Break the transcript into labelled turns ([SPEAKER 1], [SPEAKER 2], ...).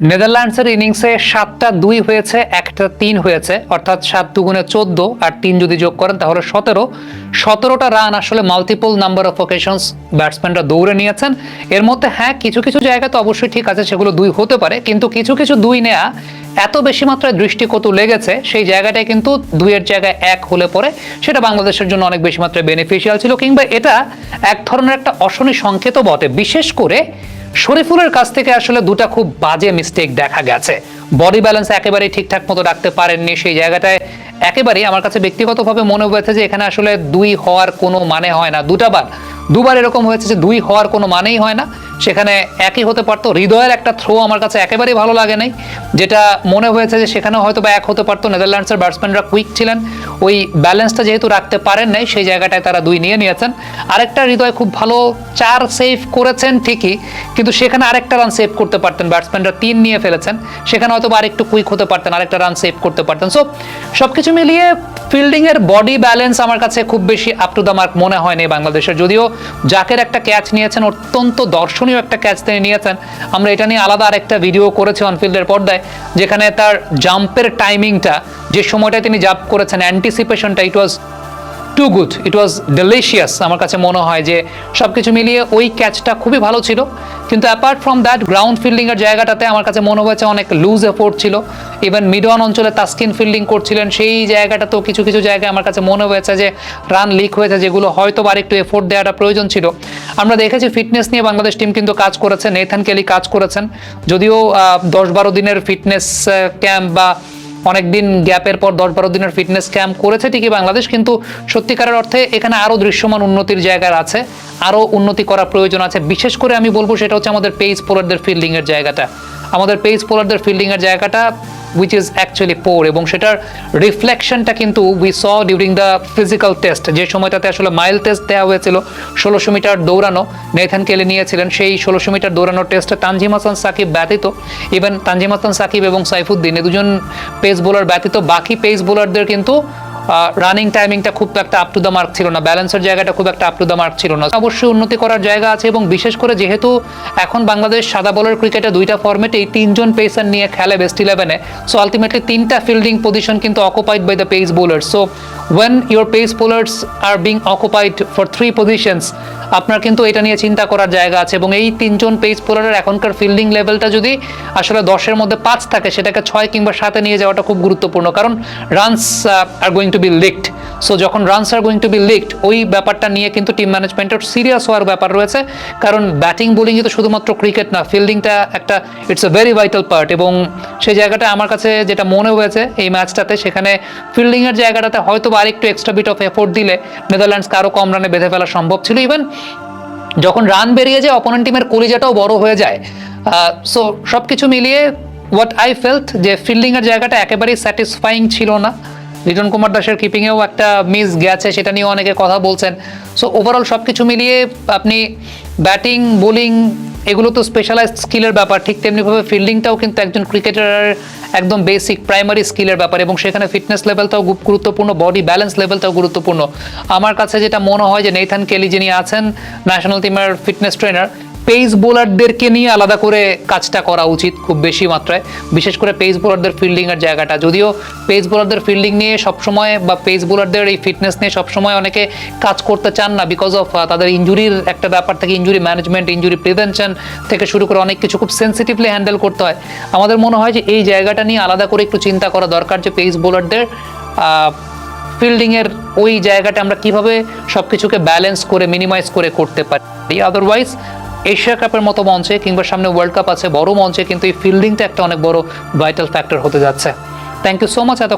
[SPEAKER 1] নেদারল্যান্ডসের ইনিংসে 7টা 2 হয়েছে, 1টা 3 হয়েছে, অর্থাৎ 7 দুগুণে 14 আর 3 যদি যোগ করেন তাহলে 17টা রান আসলে মাল্টিপল নাম্বার অফ অকেশনস ব্যাটসম্যানরা দৌড়ে নিয়েছেন। এর মধ্যে হ্যাঁ কিছু কিছু জায়গা তো অবশ্যই ঠিক আছে, সেগুলো 2 হতে পারে, কিন্তু কিছু কিছু 2 নেয়া এত বেশি মাত্রায় দৃষ্টিকটু লেগেছে, সেই জায়গাটায় কিন্তু 2 এর জায়গায় 1 হলে পরে সেটা বাংলাদেশের জন্য অনেক বেশি মাত্রায় বেনিফিশিয়াল ছিল, কিংবা এটা এক ধরনের একটা অশনি সংকেতও বটে। বিশেষ করে শরীফুলের কাছ থেকে আসলে দুটা খুব বাজে মিস্টেক দেখা গেছে। বডি ব্যালেন্স একেবারেই ঠিকঠাক মতো রাখতে পারেননি, সেই জায়গাটায় একেবারেই আমার কাছে ব্যক্তিগতভাবে মনে হয়েছে যে এখানে আসলে 2 হওয়ার কোনো মানে হয় না। দুবার এরকম হয়েছে যে 2 হওয়ার কোনো মানেই হয় না, সেখানে একই হতে পারতো। হৃদয়ের একটা থ্রো আমার কাছে একেবারেই ভালো লাগে নাই, যেটা মনে হয়েছে যে সেখানে হয়তো বা 1 হতে পারতো। নেদারল্যান্ডসের ব্যাটসম্যানরা কুইক ছিলেন, ওই ব্যালেন্সটা যেহেতু রাখতে পারেন নাই সেই জায়গাটায় তারা 2 নিয়েছেন। আরেকটা হৃদয় খুব ভালো 4 সেভ করেছেন ঠিকই, কিন্তু সেখানে আরেকটা রান সেভ করতে পারতেন। ব্যাটসম্যানরা 3 নিয়ে ফেলেছেন, সেখানে হয়তো বা আরেকটু কুইক হতে পারতেন, আরেকটা রান সেভ করতে পারতেন। সো সবকিছু মিলিয়ে ফিল্ডিং এর বডি ব্যালেন্স আমার কাছে খুব বেশি আপ টু দ্য মার্ক মনে হয়নি বাংলাদেশের। যদিও জাকের একটা ক্যাচ নিয়েছেন, অত্যন্ত দর্শনীয় একটা ক্যাচ তিনি নিয়েছেন। আমরা এটা নিয়ে আলাদা আরেকটা ভিডিও করেছি অনফিল্ডের পর্দায়, যেখানে তার জাম্পের টাইমিংটা, যে সময়টা তিনি জাম্প করেছেন, অ্যান্টিসিপেশনটা, ইট ওয়াজ টু গুড, ইট ওয়াজ ডেলিশিয়াস। আমার কাছে মনে হয় যে সবকিছু মিলিয়ে ওই ক্যাচটা খুবই ভালো ছিল। কিন্তু অ্যাপার্ট ফ্রম দ্যাট গ্রাউন্ড ফিল্ডিংয়ের জায়গাটাতে আমার কাছে মনে হয়েছে অনেক লুজ এফোর্ট ছিল। ইভেন মিড অন অঞ্চলে তাসকিন ফিল্ডিং করছিলেন, সেই জায়গাটাতেও কিছু কিছু জায়গায় আমার কাছে মনে হয়েছে যে রান লিক হয়েছে, যেগুলো হয়তো আর একটু এফোর্ট দেওয়াটা প্রয়োজন ছিল। আমরা দেখেছি ফিটনেস নিয়ে বাংলাদেশ টিম কিন্তু কাজ করেছে, নেথান কেলি কাজ করেছেন। যদিও 10-12 দিনের ফিটনেস ক্যাম্প বা অনেকদিন গ্যাপের পর 10-12 দিনের ফিটনেস ক্যাম্প করেছে ঠিকই বাংলাদেশ, কিন্তু সত্যিকারের অর্থে এখানে আরও দৃশ্যমান উন্নতির জায়গা আছে, আরও উন্নতি করার প্রয়োজন আছে। বিশেষ করে আমি বলবো সেটা হচ্ছে আমাদের পেস বোলারদের ফিল্ডিংয়ের জায়গাটা। আমাদের পেস বোলারদের ফিল্ডিংয়ের জায়গাটা which is actually poor, এবং সেটার রিফ্লেকশনটা কিন্তু we saw during the physical test, যে সময়টাতে আসলে মাইল টেস্ট দেওয়া হয়েছিল, 1600 মিটার দৌড়ানো নেথান কেলি নিয়েছিলেন। সেই 1600 মিটার দৌড়ানোর টেস্টে তানজিম হাসান সাকিব ব্যতীত, ইভেন তানজিম হাসান সাকিব এবং সাইফুদ্দিন, এই দুজন পেস বোলার ব্যতীত বাকি পেস বোলারদের কিন্তু রানিং টাইমিংটা খুব একটা আপ টু দ্য মার্ক ছিল না, ব্যালেন্সের জায়গাটা খুব একটা আপ টু দ্য মার্ক ছিল না। অবশ্যই উন্নতি করার জায়গা আছে, এবং বিশেষ করে যেহেতু এখন বাংলাদেশ সাদা বলের ক্রিকেটে 2টা ফরম্যাটেই 3 জন পেসার নিয়ে খেলে বেস্ট 11-এ, সো আলটিমেটলি 3টা ফিল্ডিং পজিশন কিন্তু occupied by the pace bowlers. So when your pace bowlers are being occupied for 3 positions, আপনার কিন্তু এটা নিয়ে চিন্তা করার জায়গা আছে। এবং এই 3 জন পেস বোলারের এখনকার ফিল্ডিং লেভেলটা যদি আসলে 10-এর মধ্যে 5 থাকে, সেটাকে 6 কিংবা 7-এ নিয়ে যাওয়াটা খুব গুরুত্বপূর্ণ, কারণ runs are going to be leaked. So যখন runs are going to be leaked, ওই ব্যাপারটা নিয়ে কিন্তু টিম ম্যানেজমেন্টের সিরিয়াস হওয়ার ব্যাপার রয়েছে, কারণ ব্যাটিং বোলিংয়ে তো শুধুমাত্র ক্রিকেট না, ফিল্ডিংটা একটা it's a very vital part. এবং সেই জায়গাটা আমার কাছে যেটা মনে হয়েছে এই ম্যাচটাতে, সেখানে ফিল্ডিংয়ের জায়গাটাতে হয়তো আরেকটু এক্সট্রা বিট অফ এফোর্ট দিলে নেদারল্যান্ডসকে আরও কম রানে বেঁধে ফেলা সম্ভব ছিল। ইভেন যখন রান বেরিয়ে যায়, অপোনেন্ট টিমের কলিজাটাও বড় হয়ে যায়। সো সব কিছু মিলিয়ে হোয়াট আই ফেল্ট যে ফিল্ডিংয়ের জায়গাটা একেবারেই স্যাটিসফাইং ছিল না। লিটন কুমার দাসের কিপিংয়েও একটা মিস গেছে, সেটা নিয়ে অনেকে কথা বলছেন। সো ওভারঅল সব কিছু মিলিয়ে আপনি ব্যাটিং বোলিং এগুলো তো স্পেশালাইজড স্কিলের ব্যাপার, ঠিক তেমনিভাবে ফিল্ডিংটাও কিন্তু একজন ক্রিকেটারের একদম বেসিক প্রাইমারি স্কিলের ব্যাপার, এবং সেখানে ফিটনেস লেভেলটাও খুব গুরুত্বপূর্ণ, বডি ব্যালেন্স লেভেলটাও গুরুত্বপূর্ণ। আমার কাছে যেটা মনে হয় যে নেথান কেলি যিনি আছেন ন্যাশনাল টিমের ফিটনেস ট্রেনার, পেস বোলারদেরকে নিয়ে আলাদা করে কাজটা করা উচিত খুব বেশি মাত্রায়, বিশেষ করে পেস বোলারদের ফিল্ডিংয়ের জায়গাটা। যদিও পেস বোলারদের ফিল্ডিং নিয়ে সবসময় বা পেস বোলারদের এই ফিটনেস নিয়ে সবসময় অনেকে কাজ করতে চান না, বিকজ অফ তাদের ইঞ্জুরির একটা ব্যাপার থেকে, ইঞ্জুরি ম্যানেজমেন্ট, ইঞ্জুরি প্রিভেনশন থেকে শুরু করে অনেক কিছু খুব সেন্সিটিভলি হ্যান্ডেল করতে হয়। আমাদের মনে হয় যে এই জায়গাটা নিয়ে আলাদা করে একটু চিন্তা করা দরকার, যে পেস বোলারদের ফিল্ডিংয়ের ওই জায়গাটা আমরা কিভাবে সব কিছুকে ব্যালেন্স করে মিনিমাইজ করে করতে পারি। আদারওয়াইজ এশিয়া কাপের মতো মঞ্চে কিংবা সামনে ওয়ার্ল্ড কাপ আছে, বড় মঞ্চে কিন্তু এই ফিল্ডিংটা একটা অনেক বড় ভাইটাল ফ্যাক্টর হতে যাচ্ছে। থ্যাংক ইউ সো মাচ এত